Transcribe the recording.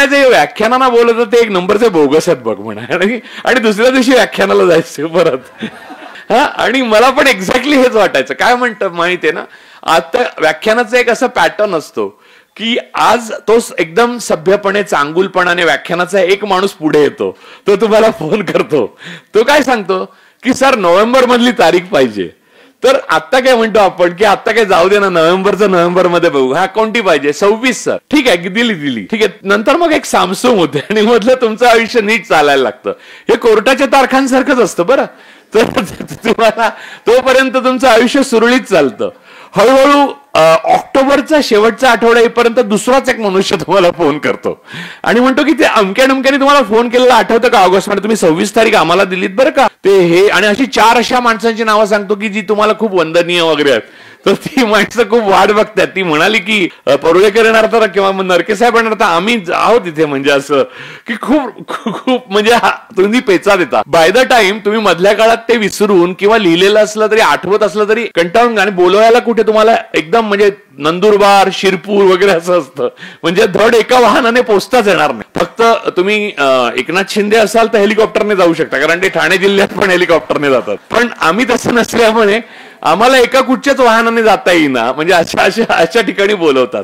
म्हणायचं व्याख्यानाला बोलत ते एक नंबरचे बोगस आहेत बघ म्हणा, आणि दुसऱ्या दिवशी व्याख्यानाला जायचं परत. हा, आणि मला पण एक्झॅक्टली हेच वाटायचं. काय म्हणतं माहितीये ना, आता व्याख्यानाचा एक असा पॅटर्न असतो की आज तो एकदम सभ्यपणे चांगुलपणाने व्याख्यानाचा एक माणूस पुढे येतो, तो तुम्हाला फोन करतो, तो काय सांगतो की सर नोव्हेंबर मधली तारीख पाहिजे. तर आता काय म्हणतो आपण की आता काय जाऊ दे ना, नोव्हेंबर मध्ये बघू. हा कोणती पाहिजे? 26 सर. ठीक आहे, दिली. ठीक आहे. नंतर मग एक सामसूम होते आणि मधलं तुमचं आयुष्य नीट चालायला लागतं. हे कोर्टाच्या तारखांसारखंच असतं बरं. तर तुम्हाला तोपर्यंत तुमचं आयुष्य सुरळीत चालतं. हळूहळू ऑक्टोबरचा शेवटचा आठवडा येईपर्यंत दुसराच एक मनुष्य तुम्हाला फोन करतो आणि म्हणतो की ते अमक्या नमक्याने तुम्हाला फोन केलेला आठवतं का? ऑगस्ट मध्ये तुम्ही 26 तारीख आम्हाला दिलीत बरं का ते हे. आणि अशी 4 अशा माणसांची नावं सांगतो की जी तुम्हाला खूप वंदनीय वगैरे आहेत. तर ती माणसं खूप वाट बघतात. ती म्हणाली की परुळेकर येणार तर किंवा नरके साहेब येणार तर आम्ही आहोत तिथे. म्हणजे असं की खूप म्हणजे तुम्ही पेचा देता. बाय द टाइम तुम्ही मधल्या काळात ते विसरून किंवा लिहिलेलं असलं तरी आठवत असलं तरी कंटाळून, आणि बोलवायला कुठे तुम्हाला एकदम म्हणजे नंदुरबार शिरपूर वगैरे असं असतं. म्हणजे धड एका वाहनाने पोचताच येणार नाही. फक्त तुम्ही एकनाथ शिंदे असाल तर हेलिकॉप्टरने जाऊ शकता, कारण ते ठाणे जिल्ह्यात पण हेलिकॉप्टरने जातात. पण आम्ही तसं नसल्यामुळे आम्हाला एका कुठच्याच वाहनाने जाता येईना. म्हणजे अशा ठिकाणी बोलवतात.